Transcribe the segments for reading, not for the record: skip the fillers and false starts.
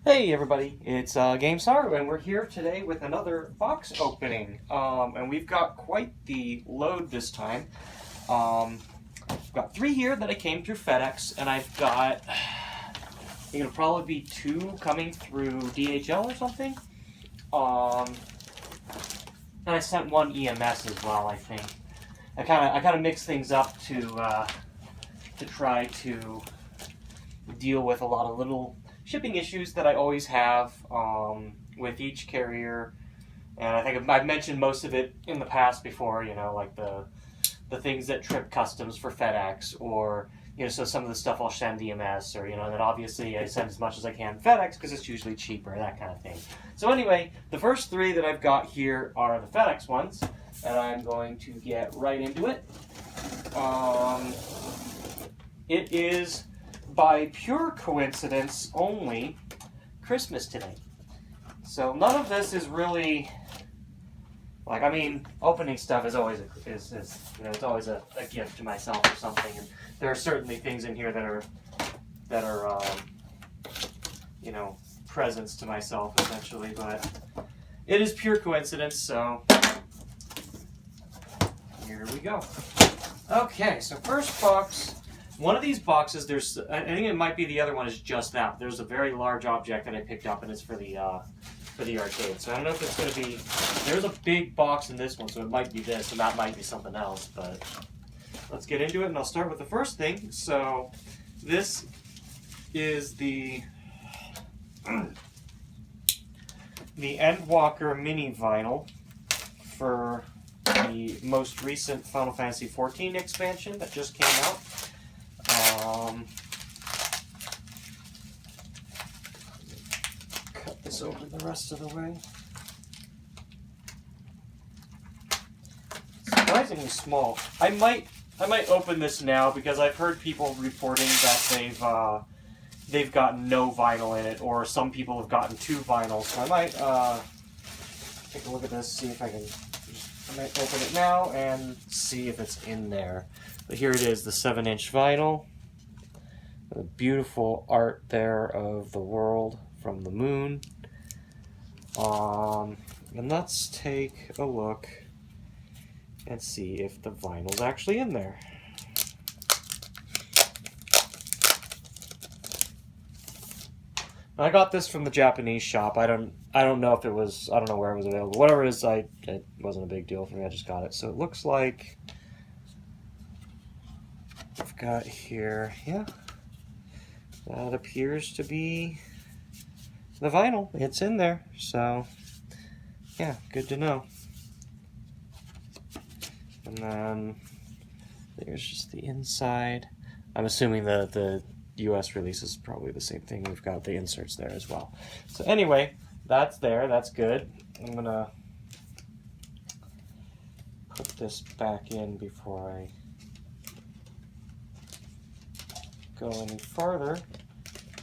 Hey everybody, it's GameStar, and we're here today with another box opening. And we've got quite the load this time. I've got 3 here that I came through FedEx, and I've got, I think it'll probably be 2 coming through DHL or something. And I sent 1 EMS as well, I think. I kind of mix things up to try to deal with a lot of little shipping issues that I always have with each carrier, and I think I've mentioned most of it in the past before. You know, like the things that trip customs for FedEx, or so some of the stuff I'll send EMS, or then obviously I send as much as I can FedEx because it's usually cheaper, that kind of thing. So anyway, the first 3 that I've got here are the FedEx ones, and I'm going to get right into it. It is, by pure coincidence only, Christmas today. So none of this is really, opening stuff is always it's always a gift to myself or something, and there are certainly things in here that are presents to myself essentially, but it is pure coincidence, so here we go. Okay, so first box. One of these boxes, I think it might be the other one is just that. There's a very large object that I picked up, and it's for the arcade. So I don't know if it's going to be. There's a big box in this one, so it might be this, and that might be something else. But let's get into it, and I'll start with the first thing. So this is the Endwalker mini vinyl for the most recent Final Fantasy XIV expansion that just came out. Cut this over the rest of the way. Surprisingly small. I might open this now because I've heard people reporting that they've gotten no vinyl in it, or some people have gotten 2 vinyls. So I might take a look at this, see if I might open it now and see if it's in there. But here it is, the 7-inch vinyl. The beautiful art there of the world from the moon. And let's take a look and see if the vinyl's actually in there. I got this from the Japanese shop. I don't know if it was, I don't know where it was available. Whatever it is, it wasn't a big deal for me. I just got it. So it looks like I've got here, yeah, that appears to be the vinyl. It's in there, so yeah, good to know. And then there's just the inside. I'm assuming the US release is probably the same thing. We've got the inserts there as well. So anyway, that's there. That's good. I'm gonna put this back in before I go any farther.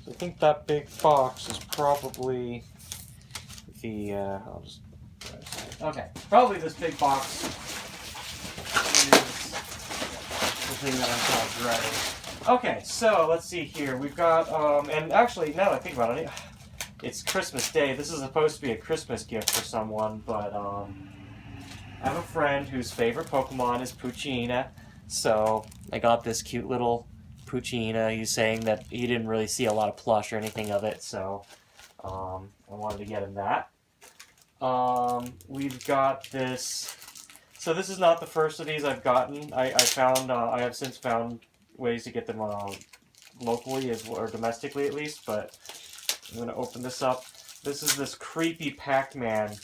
So I think that big box is probably the okay, probably this big box is the thing that I'm kind of dreading. Okay, so let's see here. We've got and actually, now that I think about it, it's Christmas Day. This is supposed to be a Christmas gift for someone, but I have a friend whose favorite Pokemon is Poochyena, so I got this cute little Poochyena. He's saying that he didn't really see a lot of plush or anything of it, so I wanted to get him that. We've got this. So this is not the first of these I've gotten. I have since found ways to get them locally or domestically at least, but I'm going to open this up. This is this creepy Pac-Man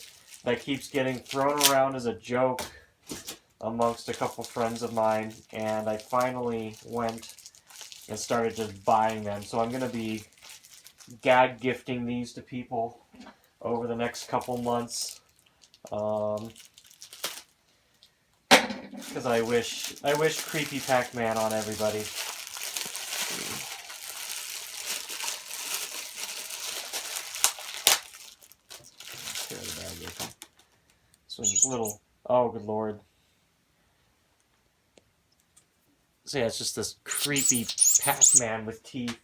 that keeps getting thrown around as a joke amongst a couple friends of mine, and I finally went and started just buying them. So I'm going to be gag gifting these to people over the next couple months. Because I wish creepy Pac-Man on everybody. Tear the bag open. So this little, oh good lord. So yeah, it's just this creepy Pac-Man with teeth.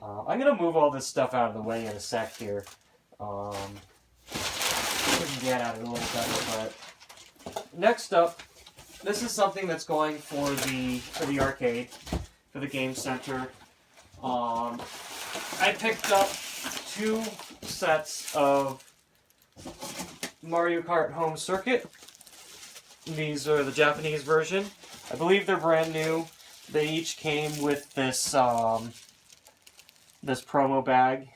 I'm going to move all this stuff out of the way in a sec here. We can get at it a little better, but next up, this is something that's going for the arcade, for the game center. I picked up 2 sets of Mario Kart Home Circuit. These are the Japanese version. I believe they're brand new. They each came with this this promo bag,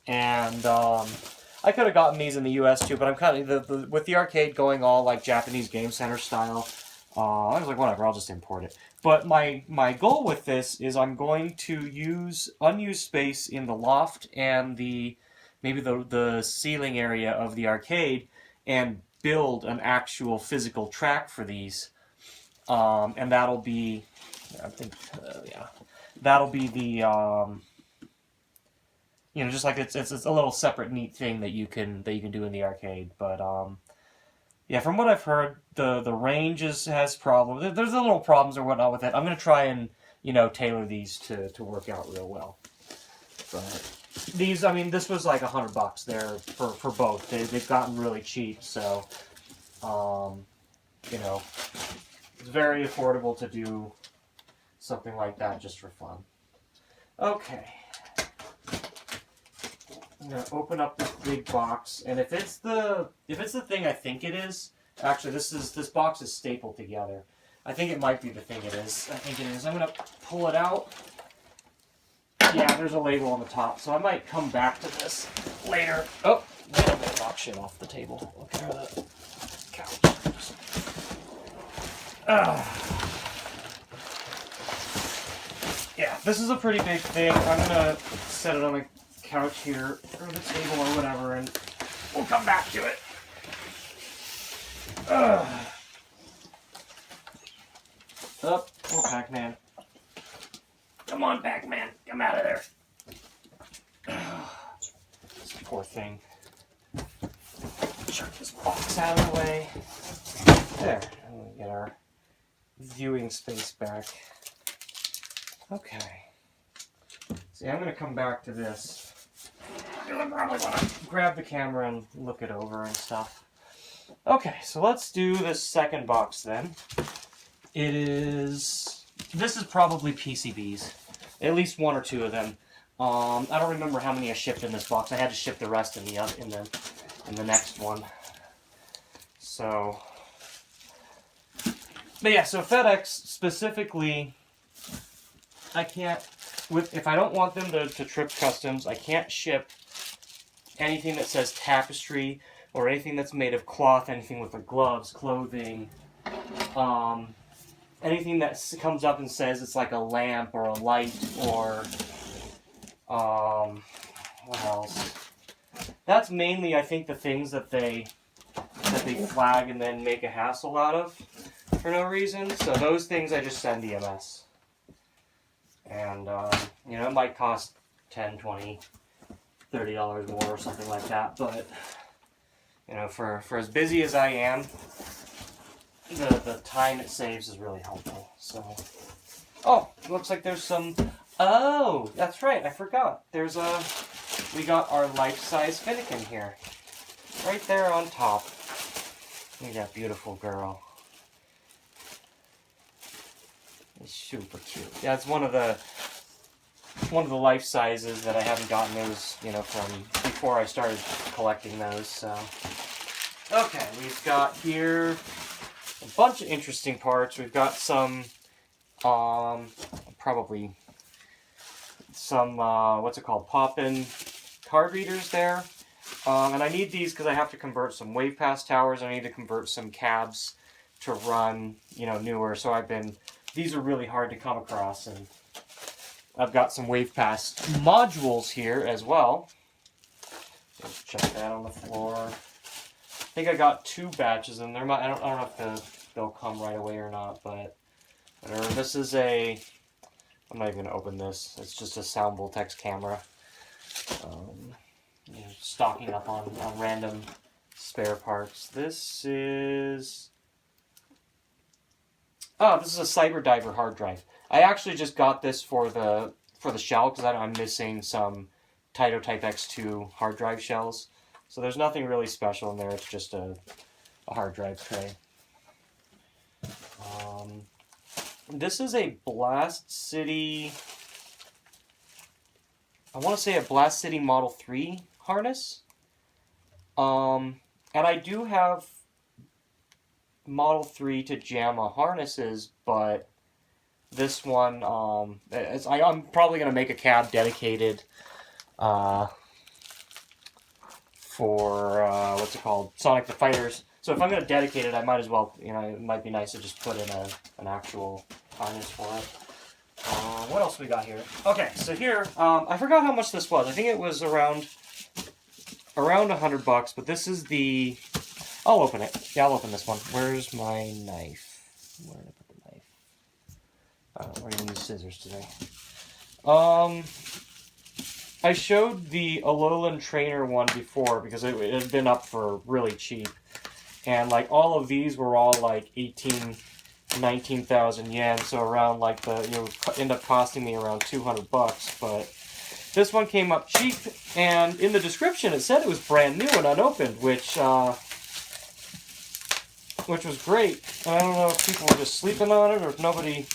and I could have gotten these in the U.S. too, but I'm kind of with the arcade going all like Japanese Game Center style. I was like, whatever, I'll just import it. But my goal with this is I'm going to use unused space in the loft and maybe the ceiling area of the arcade and build an actual physical track for these. And that'll be, I think, yeah, that'll be the, just like it's a little separate neat thing that you can do in the arcade. But yeah, from what I've heard, the range has problems. There's a little problems or whatnot with it. I'm gonna try and tailor these to work out real well. But these, I mean, this was like $100 there for both. They've gotten really cheap, so it's very affordable to do something like that just for fun. Okay. I'm gonna open up this big box, and if it's the thing I think it is, actually this box is stapled together. I think it might be the thing it is. I think it is. I'm gonna pull it out. Yeah, there's a label on the top, so I might come back to this later. Oh, man, I'm gonna knock shit off the table. Look at the couch. Yeah, this is a pretty big thing. I'm gonna set it on the couch here, or the table, or whatever, and we'll come back to it. Up, oh, Pac-Man. Come on, Pac-Man, come out of there. This poor thing. Chuck this box out of the way. There, and we get our viewing space back. Okay. See, I'm going to come back to this. I probably want to grab the camera and look it over and stuff. Okay, so let's do this second box then. This is probably PCBs. At least 1 or 2 of them. I don't remember how many I shipped in this box. I had to ship the rest in the next one. So, but yeah, so FedEx specifically, I can't, if I don't want them to trip customs, I can't ship anything that says tapestry or anything that's made of cloth, anything with the gloves, clothing, anything that comes up and says it's like a lamp or a light or, what else? That's mainly, I think, the things that they flag and then make a hassle out of for no reason. So those things I just send EMS. And, it might cost $10, $20, $30 more or something like that. But, for as busy as I am, the time it saves is really helpful. So, oh, it looks like there's some, oh, that's right, I forgot. We got our life-size Finnegan here. Right there on top. Look at that beautiful girl. It's super cute. Yeah, it's one of the life sizes that I haven't gotten those, from before I started collecting those. So, okay, we've got here a bunch of interesting parts. We've got some, probably some what's it called, pop-in card readers there. And I need these because I have to convert some WavePass towers. I need to convert some cabs to run, newer. So these are really hard to come across, and I've got some WavePass modules here as well. Let's check that on the floor. I think I got 2 batches in there. I don't know if they'll come right away or not, but whatever. This is I'm not even going to open this. It's just a Sound Voltex camera. Stocking up on random spare parts. This is a CyberDiver hard drive. I actually just got this for for the shell, because I'm missing some Taito Type X2 hard drive shells. So there's nothing really special in there. It's just a hard drive tray. This is a Blast City, I want to say a Blast City Model 3 harness. And I do have Model 3 to JAMA harnesses, but this one, I'm probably going to make a cab dedicated for, what's it called, Sonic the Fighters. So if I'm going to dedicate it, I might as well, you know, it might be nice to just put in an actual harness for it. What else we got here? Okay, so here, I forgot how much this was. I think it was around $100, but this is the, I'll open it. Yeah, I'll open this one. Where's my knife? Where did I put the knife? We're going to use scissors today. I showed the Alolan Trainer one before because it had been up for really cheap. And like all of these were all like 19,000 yen, so around like end up costing me around $200. But this one came up cheap, and in the description it said it was brand new and unopened, which was great. And I don't know if people were just sleeping on it or if nobody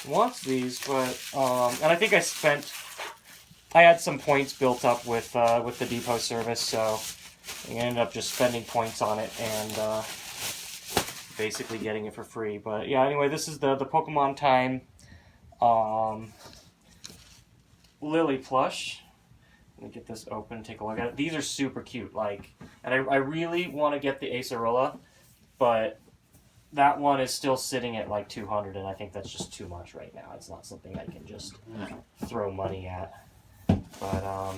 wants these, but and I think I had some points built up with the depot service, so I ended up just spending points on it and basically getting it for free. But yeah, anyway, this is the Pokemon Time Lily plush. Let me get this open and take a look at it. These are super cute, like, and I really want to get the Acerola, but that one is still sitting at like 200, and I think that's just too much right now. It's not something I can just throw money at. But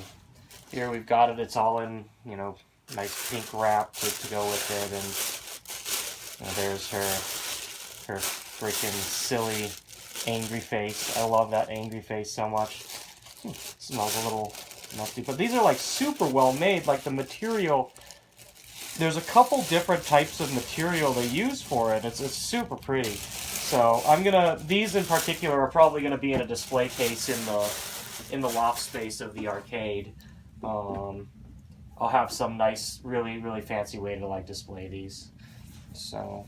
here we've got it. It's all in, you know, nice pink wrap to go with it, and there's her freaking silly angry face. I love that angry face so much. Smells a little musty, but these are like super well made. Like the material, there's a couple different types of material they use for it. It's super pretty. So these in particular are probably gonna be in a display case in the loft space of the arcade. I'll have some nice, really, really fancy way to like display these. So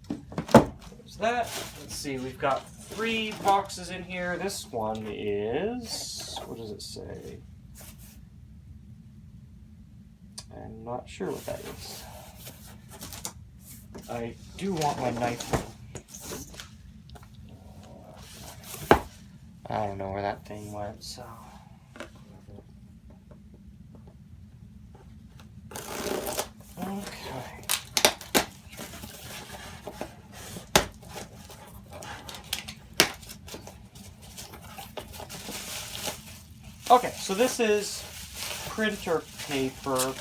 there's that. Let's see, we've got 3 boxes in here. This one is, what does it say? I'm not sure what that is. I do want my knife. I don't know where that thing went, so. Okay. Okay, so this is printer paper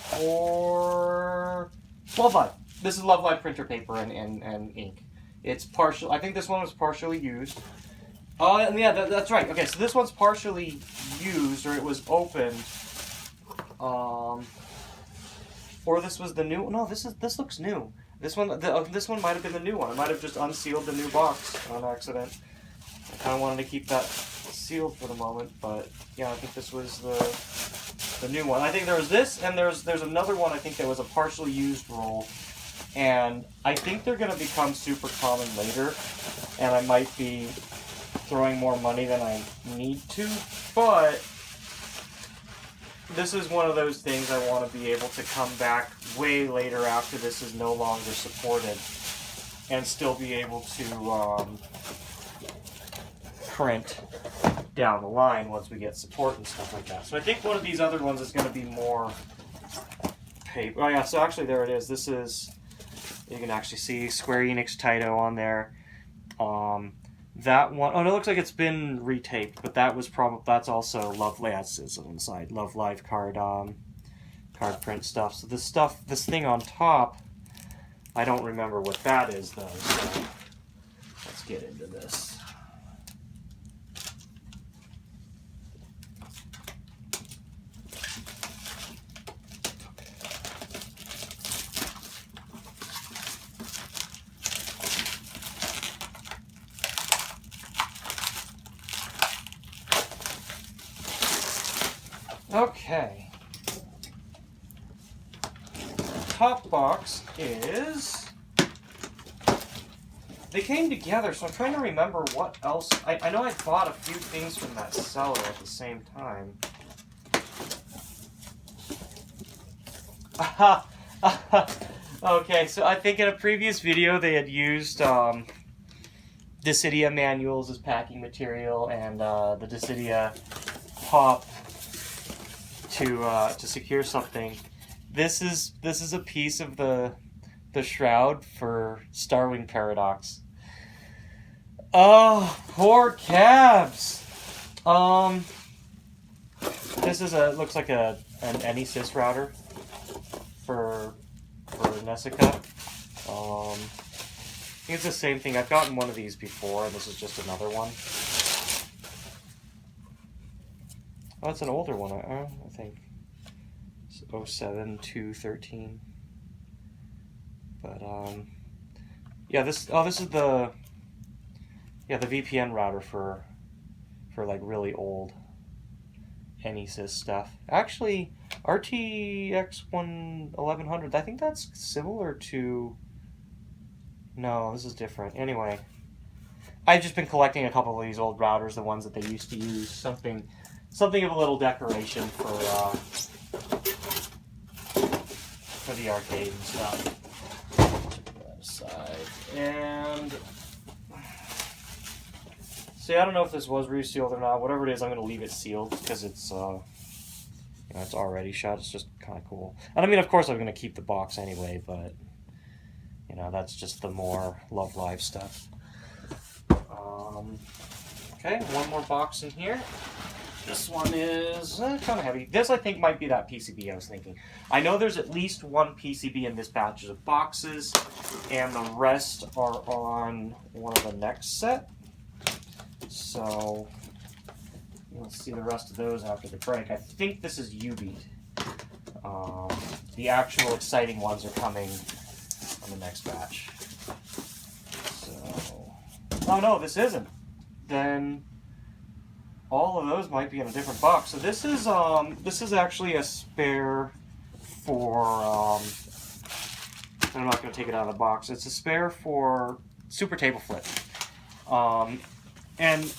for Love Live. This is Love Live printer paper and ink. It's partial. I think this one was partially used. Oh, and yeah, that's right. Okay, so this one's partially used, or it was opened. Or this was the new. No, this looks new. This one might have been the new one. I might have just unsealed the new box on accident. I kind of wanted to keep that sealed for the moment, but yeah, I think this was the new one. I think there was this, and there's another one. I think that was a partially used roll, and I think they're going to become super common later, and I might be throwing more money than I need to, but this is one of those things I want to be able to come back way later after this is no longer supported and still be able to print down the line once we get support and stuff like that. So I think one of these other ones is going to be more paper. Oh yeah, so actually there it is. This is, you can actually see Square Enix Taito on there. That one, oh, it looks like it's been retaped, but that was that's also Love Live. It's on the side, Love Live card print stuff. So this thing on top, I don't remember what that is though. So let's get into this. Okay. Top box is... They came together, so I'm trying to remember what else... I know I bought a few things from that seller at the same time. Okay, so I think in a previous video they had used Dissidia manuals as packing material and the Dissidia pop to secure something. This is a piece of the shroud for Starwing Paradox. Oh, poor cabs. This is looks like an AnySys router for Nessica. I think it's the same thing. I've gotten one of these before, and this is just another one. Oh, it's an older one, I think. It's 07-213. But yeah, this is the VPN router for like really old AnySys stuff. Actually, RTX 1100, I think that's similar to... No, this is different. Anyway, I've just been collecting a couple of these old routers, the ones that they used to use. Something of a little decoration for the arcade and stuff. Put that aside. And... See, I don't know if this was resealed or not. Whatever it is, I'm going to leave it sealed because it's, you know, it's already shut. It's just kind of cool. And I mean, of course, I'm going to keep the box anyway, but, you know, that's just the more Love Live stuff. Okay, one more box in here. This one is kind of heavy. This, I think, might be that PCB I was thinking. I know there's at least one PCB in this batch of boxes, and the rest are on one of the next set. So, let's see the rest of those after the break. I think this is U-Beat. The actual exciting ones are coming on the next batch. So, oh no, this isn't. Then all of those might be in a different box. So this is actually a spare for. I'm not going to take it out of the box. It's a spare for Super Table Flip. And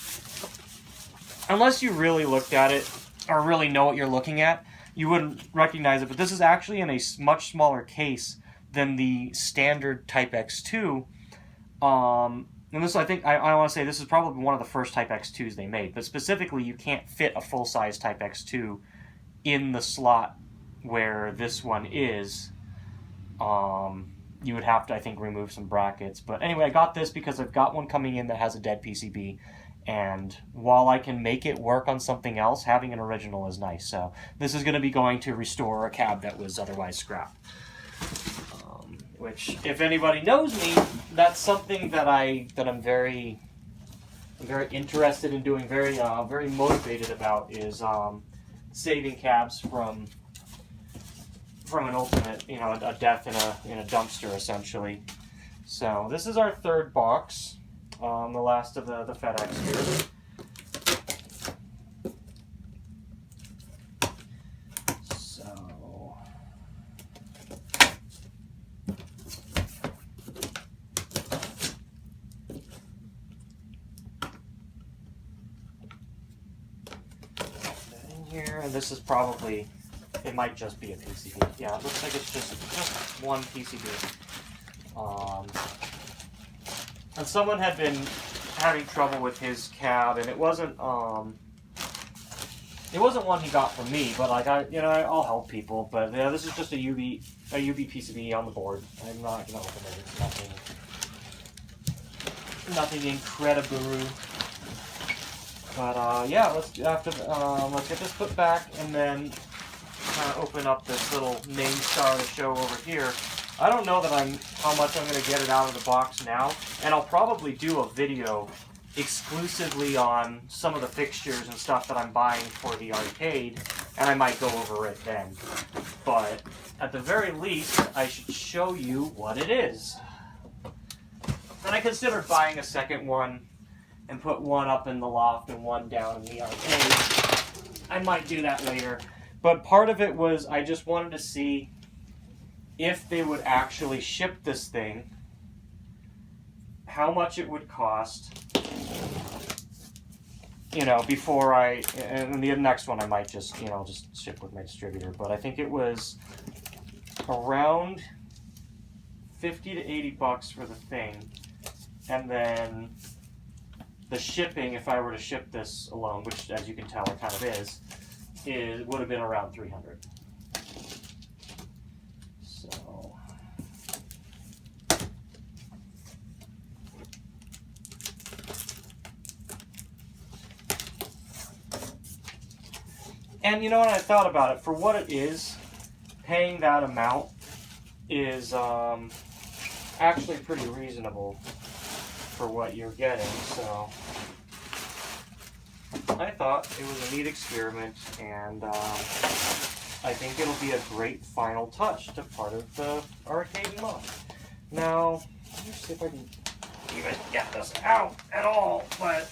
unless you really looked at it or really know what you're looking at, you wouldn't recognize it. But this is actually in a much smaller case than the standard Type X2. And this, I think, I want to say this is probably one of the first Type X2s they made. But specifically, you can't fit a full-size Type X2 in the slot where this one is. You would have to, I think, remove some brackets. But anyway, I got this because I've got one coming in that has a dead PCB. And while I can make it work on something else, having an original is nice. So this is going to be going to restore a cab that was otherwise scrapped. Which, if anybody knows me, that's something that I'm very interested in doing, very motivated about, is saving cabs from an ultimate, you know, a death in a dumpster, essentially. So this is our third box, the last of the FedEx here. So in here, and this is probably. It might just be a PCB. Yeah, it looks like it's just one PCB. And someone had been having trouble with his cab, and it wasn't one he got from me, but like I'll help people. But yeah, this is just a UV PCB on the board. I'm not gonna open it. It's nothing incredible. But yeah, let's get this put back, and then open up this little name star to show over here. I don't know how much I'm going to get it out of the box now, and I'll probably do a video exclusively on some of the fixtures and stuff that I'm buying for the arcade, and I might go over it then. But at the very least, I should show you what it is. And I considered buying a second one and put one up in the loft and one down in the arcade. I might do that later. But part of it was I just wanted to see if they would actually ship this thing, how much it would cost, you know, before and the next one I might just, you know, just ship with my distributor. But I think it was around 50 to 80 bucks for the thing. And then the shipping, if I were to ship this alone, which as you can tell it kind of is, would have been around 300. So and you know what, I thought about it, for what it is, paying that amount is actually pretty reasonable for what you're getting, so I thought it was a neat experiment, and I think it'll be a great final touch to part of the arcade month. Now, let me see if I can even get this out at all, but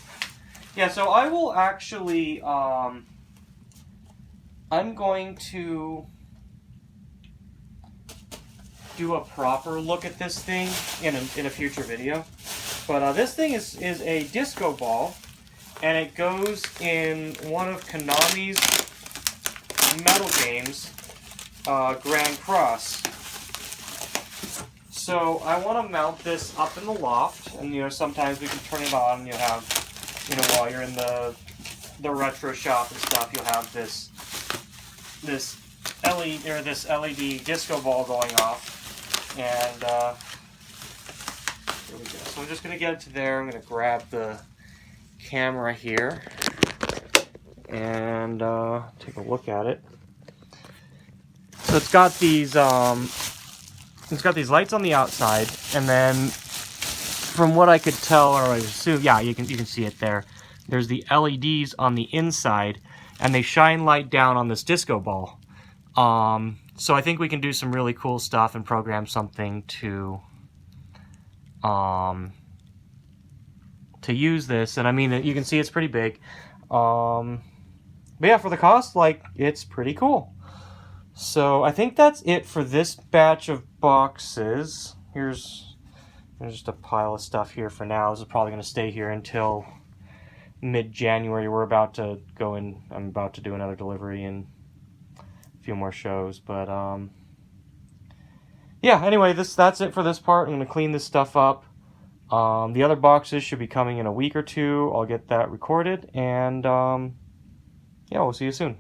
yeah, so I will actually, I'm going to do a proper look at this thing in a future video. But this thing is a disco ball, and it goes in one of Konami's metal games, Grand Cross. So I want to mount this up in the loft, and you know, sometimes we can turn it on, and you'll have, you know, while you're in the retro shop and stuff, you'll have this LED disco ball going off. And here we go. So I'm just going to get it to there. I'm going to grab the camera here and take a look at it. So it's got these lights on the outside, and then from what I could tell, or I assume, yeah, you can see it there. There's the LEDs on the inside, and they shine light down on this disco ball. So I think we can do some really cool stuff and program something to use this. And I mean, you can see it's pretty big. But yeah, for the cost, like, it's pretty cool. So I think that's it for this batch of boxes. There's just a pile of stuff here for now. This is probably going to stay here until mid-January. We're about to go in. I'm about to do another delivery and few more shows, but yeah, anyway, that's it for this part. I'm going to clean this stuff up. The other boxes should be coming in a week or two. I'll get that recorded, and yeah, we'll see you soon.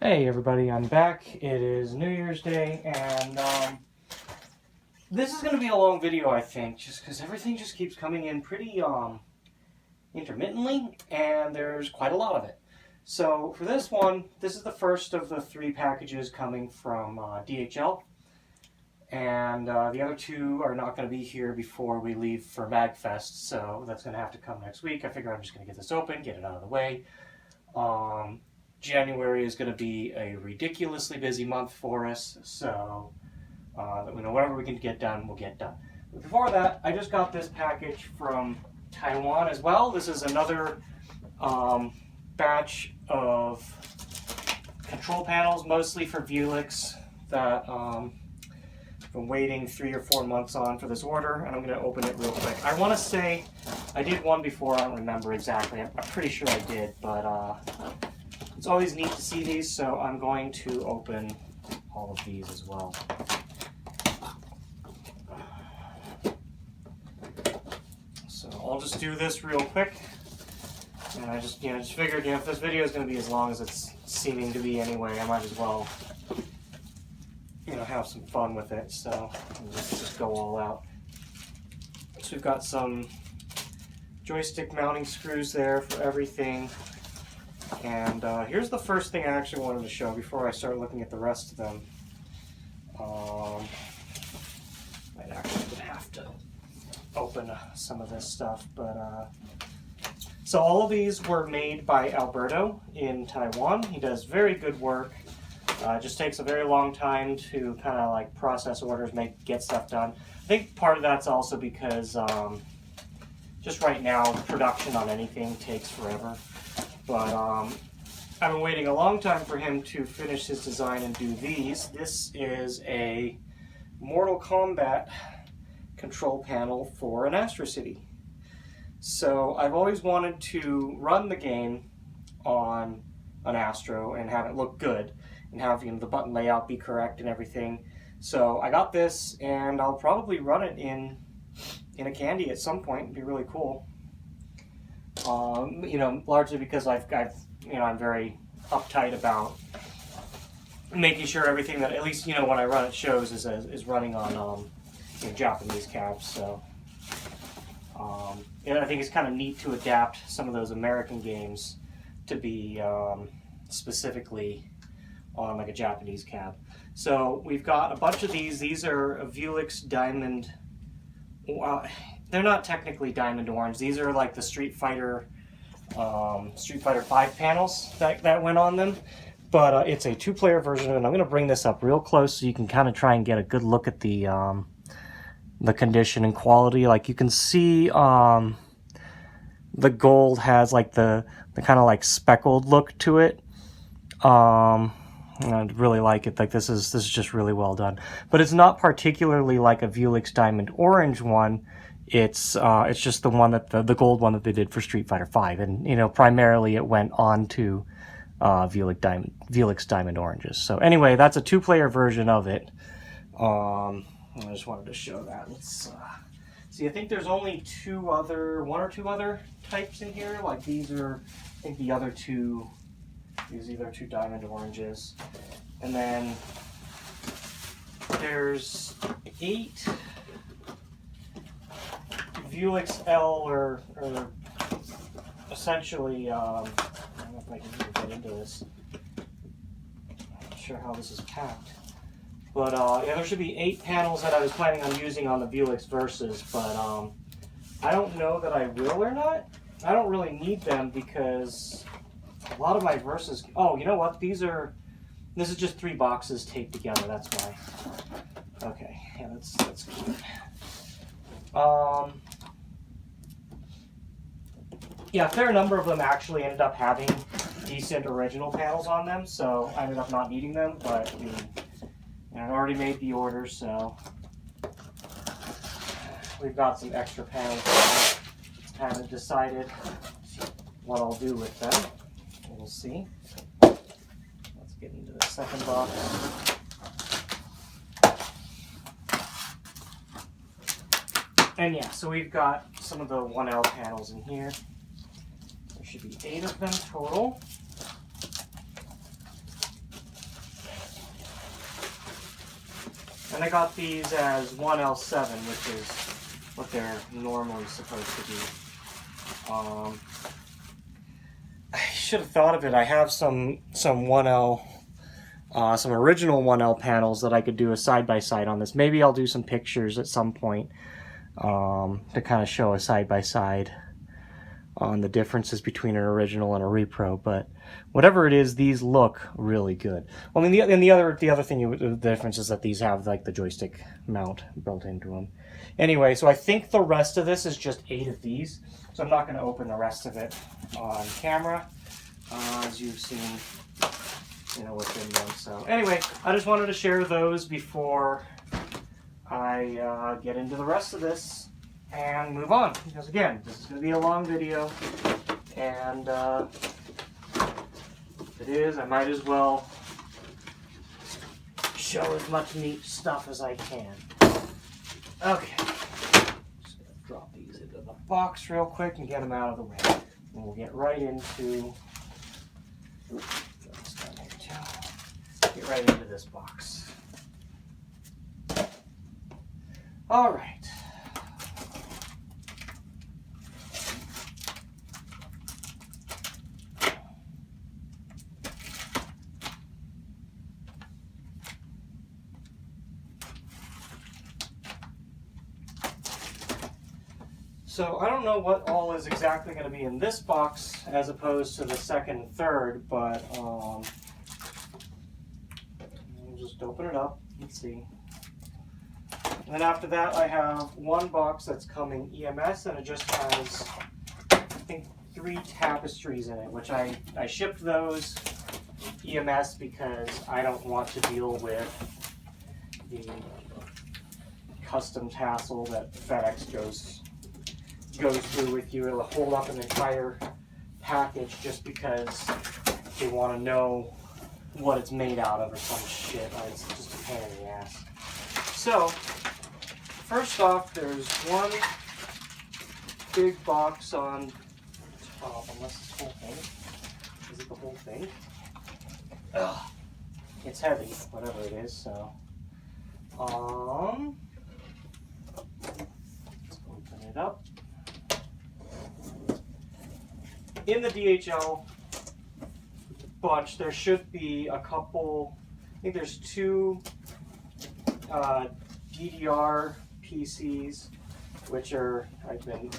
Hey everybody, I'm back. It is New Year's Day, and this is going to be a long video, I think, just because everything just keeps coming in pretty intermittently, and there's quite a lot of it. So for this one, this is the first of the 3 packages coming from DHL, and the other 2 are not going to be here before we leave for MagFest, so that's going to have to come next week. I figure I'm just going to get this open, get it out of the way. January is going to be a ridiculously busy month for us, so you know, whatever we can get done, we'll get done. But before that, I just got this package from Taiwan as well. This is another batch of control panels, mostly for Vuelix, that I've been waiting 3 or 4 months on for this order, and I'm going to open it real quick. I want to say I did one before, I don't remember exactly. I'm pretty sure I did, but it's always neat to see these, so I'm going to open all of these as well. So I'll just do this real quick. And I just, just figured, if this video is going to be as long as it's seeming to be anyway, I might as well, have some fun with it. So I'll just go all out. So we've got some joystick mounting screws there for everything. And here's the first thing I actually wanted to show before I start looking at the rest of them. Might actually have to open some of this stuff, but so all of these were made by Alberto in Taiwan. He does very good work. It just takes a very long time to kind of like process orders, get stuff done. I think part of that's also because just right now production on anything takes forever. But I've been waiting a long time for him to finish his design and do these. This is a Mortal Kombat control panel for an Astro City. So I've always wanted to run the game on an Astro and have it look good and have, you know, the button layout be correct and everything. So I got this, and I'll probably run it in a Candy at some point. It'd be really cool. You know, largely because I'm very uptight about making sure everything that, at least, you know, when I run it shows is running on you know, Japanese cabs. So yeah, I think it's kind of neat to adapt some of those American games to be specifically on like a Japanese cab. So we've got a bunch of these. These are a Vuelix Diamond. They're not technically Diamond Orange. These are like the Street Fighter 5 panels that went on them. But it's a 2-player version, and I'm going to bring this up real close so you can kind of try and get a good look at the condition and quality. Like you can see, the gold has like the kind of like speckled look to it. I really like it. Like this is just really well done. But it's not particularly like a Vuelix Diamond Orange one. It's just the one that the gold one that they did for Street Fighter 5, and you know, primarily it went on to Vuelix Diamond Oranges. So anyway, that's a 2-player version of it. I just wanted to show that. Let's see. I think there's only one or two other types in here. Like these are, I think the other two. These are two Diamond Oranges, and then there's 8 Vuelix L, or essentially, I don't know if I can even get into this. I'm not sure how this is packed. But yeah, there should be 8 panels that I was planning on using on the Vuelix Versus, but I don't know that I will or not. I don't really need them because a lot of my Versus... Oh, you know what? This is just 3 boxes taped together, that's why. Okay, yeah, that's good. Yeah, a fair number of them actually ended up having decent original panels on them, so I ended up not needing them, but I mean, I've already made the order, so we've got some extra panels. I haven't decided what I'll do with them. We'll see. Let's get into the second box. And yeah, so we've got some of the 1L panels in here. There should be 8 of them total. And I got these as 1L7, which is what they're normally supposed to be. I should have thought of it. I have some 1L, some original 1L panels that I could do a side-by-side on this. Maybe I'll do some pictures at some point to kind of show a side-by-side on the differences between an original and a repro. But whatever it is, these look really good. Well, I mean, the other thing, the difference is that these have like the joystick mount built into them. Anyway, so I think the rest of this is just 8 of these. So I'm not going to open the rest of it on camera, as you've seen, you know, within them. So anyway, I just wanted to share those before I get into the rest of this and move on. Because again, this is going to be a long video, and if it is, I might as well show as much neat stuff as I can. Okay. Just going to drop these into the box real quick and get them out of the way. And we'll get right into... Get right into this box. All right. So I don't know what all is exactly going to be in this box as opposed to the second and third, but we'll just open it up and see. And then after that, I have one box that's coming EMS, and it just has, I think, 3 tapestries in it, which I shipped those EMS because I don't want to deal with the custom tassel that FedEx goes through with you. It'll hold up an entire package just because they want to know what it's made out of or some shit. It's just a pain in the ass. So, first off, there's one big box on top, unless it's the whole thing. Is it the whole thing? Ugh. It's heavy, whatever it is, so. Let's open it up. In the DHL bunch, there should be a couple, I think there's 2 DDR PCs, which are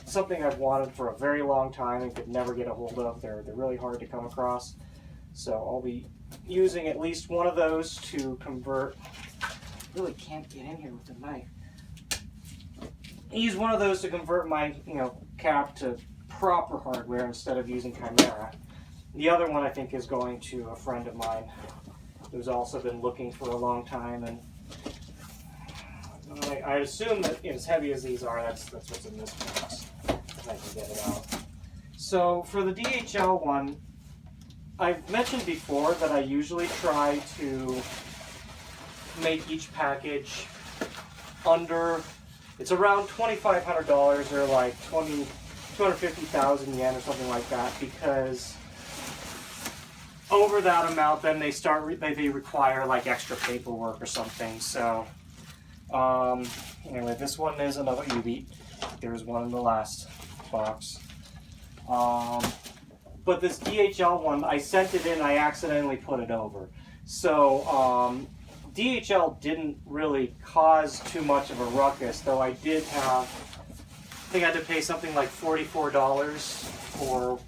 something I've wanted for a very long time and could never get a hold of. They're really hard to come across. So I'll be using at least one of those to convert. Really can't get in here with the knife. Use one of those to convert my cap to proper hardware instead of using Chimera. The other one I think is going to a friend of mine who's also been looking for a long time, and I assume that as heavy as these are, that's what's in this box. If I can get it out. So for the DHL one, I've mentioned before that I usually try to make each package under, it's around $2,500 or like 250,000 yen or something like that, because over that amount then they require like extra paperwork or something. So anyway, this one is another U-beat. There was one in the last box. But this DHL one, I sent it in, I accidentally put it over. So DHL didn't really cause too much of a ruckus, though I did have, I think I had to pay something like $44 or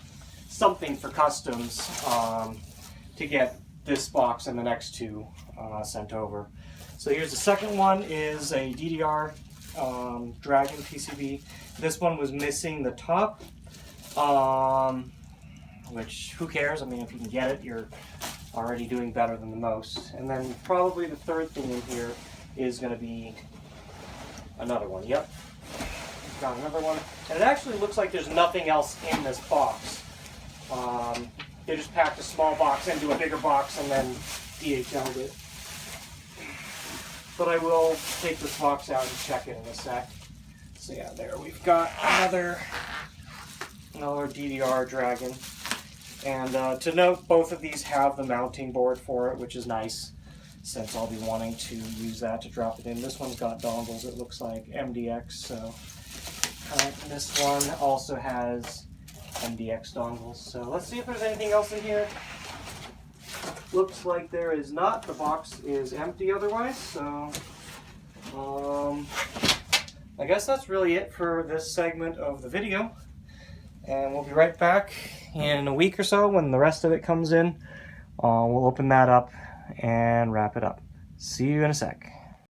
something for customs to get this box and the next 2 sent over. So here's the second one, is a DDR Dragon PCB. This one was missing the top, which who cares? I mean, if you can get it, you're already doing better than the most. And then probably the third thing in here is going to be another one. Yep, got another one. And it actually looks like there's nothing else in this box. They just packed a small box into a bigger box and then DHL'd it. But I will take this box out and check it in a sec. So yeah, there we've got another DDR Dragon. And to note, both of these have the mounting board for it, which is nice, since I'll be wanting to use that to drop it in. This one's got dongles, it looks like, MDX, so this one also has MDX dongles. So let's see if there's anything else in here. Looks like there is not. The box is empty otherwise, so I guess that's really it for this segment of the video. And we'll be right back in a week or so when the rest of it comes in. We'll open that up and wrap it up. See you in a sec.